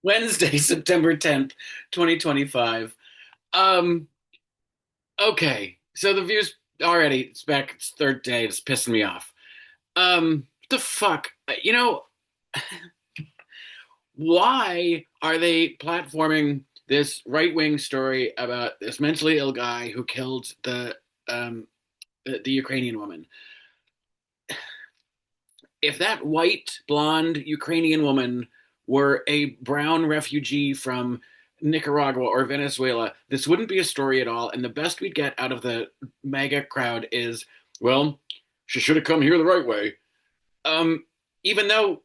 Wednesday, September 10th, 2025. Um, okay. So the views already, it's back, it's third day, it's pissing me off. The fuck? Why are they platforming this right-wing story about this mentally ill guy who killed um the Ukrainian woman? If that white blonde Ukrainian woman were a brown refugee from Nicaragua or Venezuela, this wouldn't be a story at all. And the best we'd get out of the MAGA crowd is, well, she should have come here the right way. Um, Even though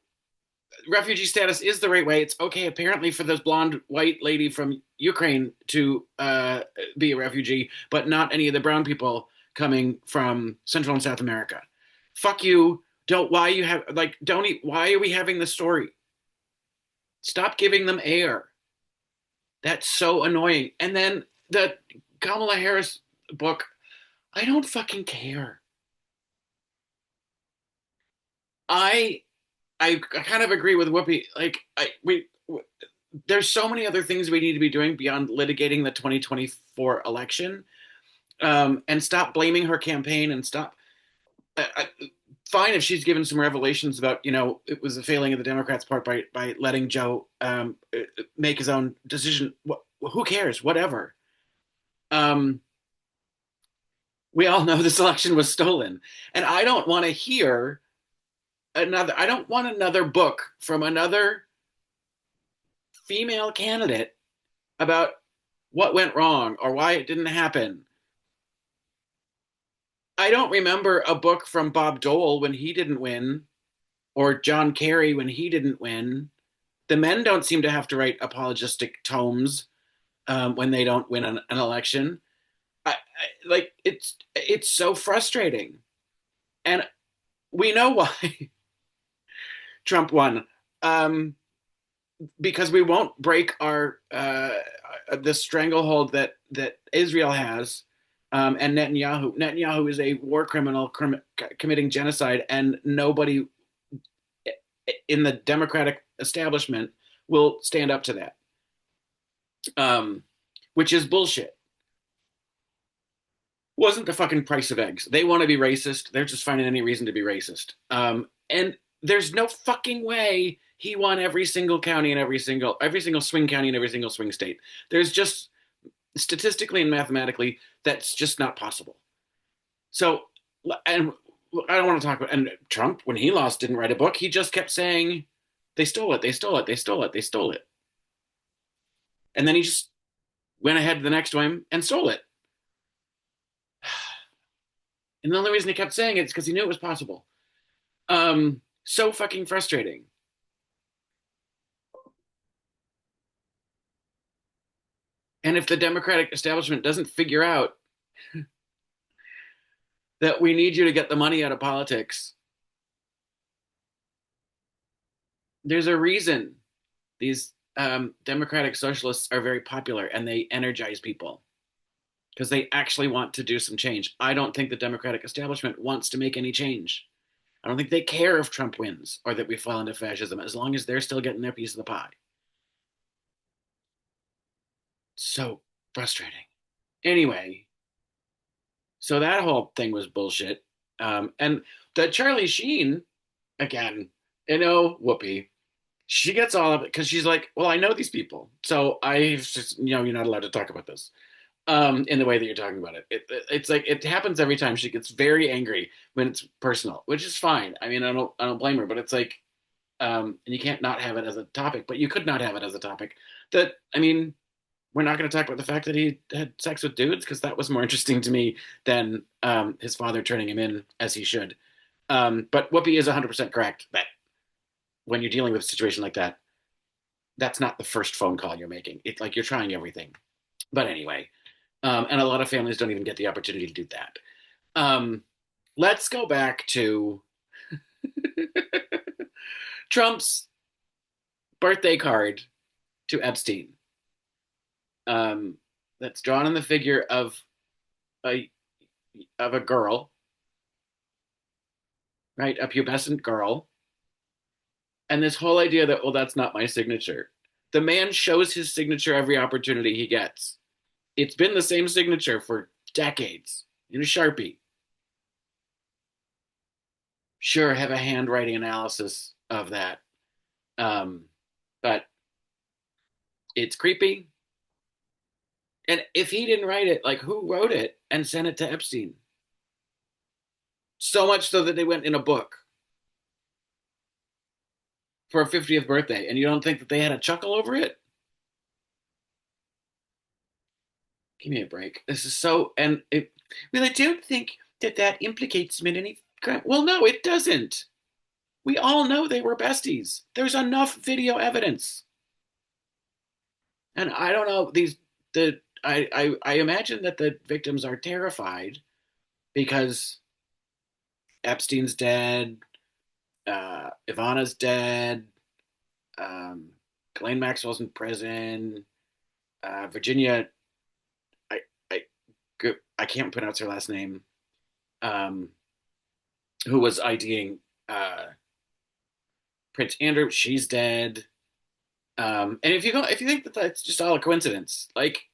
refugee status is the right way, it's okay apparently for this blonde white lady from Ukraine to be a refugee, but not any of the brown people coming from Central and South America. Fuck you. Don't why you have like don't eat, why are we having this story? Stop giving them air. That's so annoying. And then the Kamala Harris book, I don't fucking care. I I kind of agree with Whoopi. Like there's so many other things we need to be doing beyond litigating the 2024 election, and stop blaming her campaign and stop. Fine if she's given some revelations about it was a failing of the Democrats' part by letting Joe make his own decision. Who cares? Whatever. Um, we all know this election was stolen, and I don't want to hear another. I don't want another book from another female candidate about what went wrong or why it didn't happen. I don't remember a book from Bob Dole when he didn't win or John Kerry when he didn't win. The men don't seem to have to write apologistic tomes when they don't win an election. Like it's so frustrating, and we know why Trump won. Because we won't break our the stranglehold that Israel has, and Netanyahu. Netanyahu is a war criminal committing genocide, and nobody in the Democratic establishment will stand up to that, um, which is bullshit. Wasn't the fucking price of eggs? They want to be racist. They're just finding any reason to be racist. And there's no fucking way he won every single county and every single swing county and every single swing state. There's just statistically and mathematically that's just not possible. So, and I don't want to talk about, and Trump when he lost didn't write a book. He just kept saying they stole it, they stole it, they stole it, they stole it, and then he just went ahead the next time and stole it. And the only reason he kept saying it is because he knew it was possible. So fucking frustrating. And if the Democratic establishment doesn't figure out that we need you to get the money out of politics, there's a reason these Democratic socialists are very popular and they energize people because they actually want to do some change. I don't think the Democratic establishment wants to make any change. I don't think they care if Trump wins or that we fall into fascism as long as they're still getting their piece of the pie. So frustrating. Anyway, so that whole thing was bullshit. And the Charlie Sheen, again, Whoopi, she gets all of it because she's like, well, I know these people. So I just, you're not allowed to talk about this in the way that you're talking about it. It's like it happens every time. She gets very angry when it's personal, which is fine. I mean, I don't blame her, but it's like, and you can't not have it as a topic, but you could not have it as a topic. I mean, we're not going to talk about the fact that he had sex with dudes because that was more interesting to me than his father turning him in as he should. But Whoopi is 100% correct that when you're dealing with a situation like that, that's not the first phone call you're making. It's like you're trying everything. But anyway, and a lot of families don't even get the opportunity to do that. Um, let's go back to Trump's birthday card to Epstein. That's drawn in the figure a of a girl, right? A pubescent girl, and this whole idea that, well, that's not my signature. The man shows his signature every opportunity he gets. It's been the same signature for decades in a Sharpie. Sure, have a handwriting analysis of that. Um, but it's creepy. And if he didn't write it, like who wrote it and sent it to Epstein? So much so that they went in a book for a 50th birthday. And you don't think that they had a chuckle over it? Give me a break. This is so, and it, well, I don't think that that implicates him in any crime. Well, no, it doesn't. We all know they were besties. There's enough video evidence. And I don't know, I imagine that the victims are terrified because Epstein's dead, Ivana's dead, um, Ghislaine Maxwell's in prison, Virginia, I, I, I can't pronounce her last name, um, who was IDing uh, Prince Andrew, she's dead. And if you think that that's just all a coincidence, like,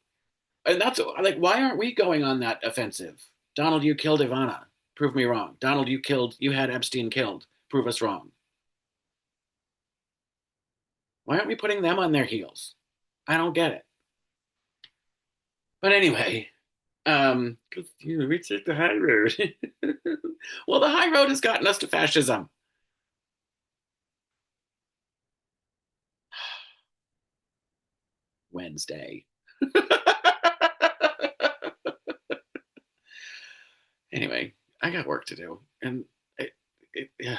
and that's like, why aren't we going on that offensive? Donald, you killed Ivana. Prove me wrong. Donald, you had Epstein killed. Prove us wrong. Why aren't we putting them on their heels? I don't get it. But anyway, we take the high road. Well, the high road has gotten us to fascism. Wednesday. Anyway, I got work to do, and yeah.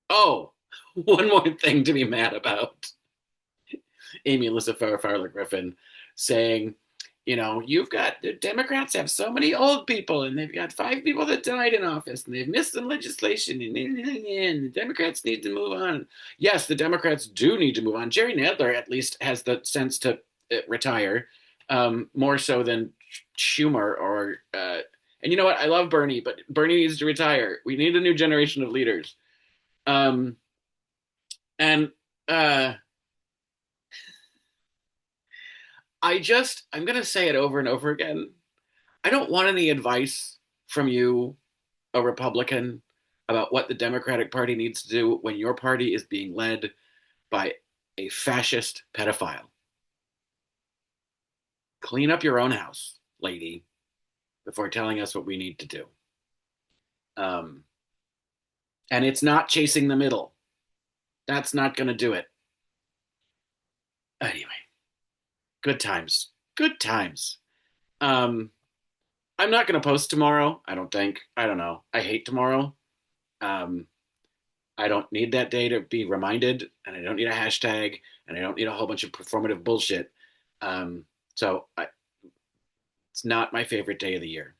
Oh, one more thing to be mad about. Amy Alyssa Farler Griffin saying, you've got the Democrats have so many old people, and they've got 5 people that died in office, and they've missed some legislation, and the Democrats need to move on. Yes, the Democrats do need to move on. Jerry Nadler at least has the sense to retire, more so than Schumer or. And you know what? I love Bernie, but Bernie needs to retire. We need a new generation of leaders. Um, and uh, I'm going to say it over and over again. I don't want any advice from you, a Republican, about what the Democratic Party needs to do when your party is being led by a fascist pedophile. Clean up your own house, lady, before telling us what we need to do. Um, and it's not chasing the middle. That's not going to do it. Anyway, good times. Good times. Um, I'm not going to post tomorrow. I don't think. I don't know. I hate tomorrow. Um, I don't need that day to be reminded, and I don't need a hashtag, and I don't need a whole bunch of performative bullshit. Um, so it's not my favorite day of the year.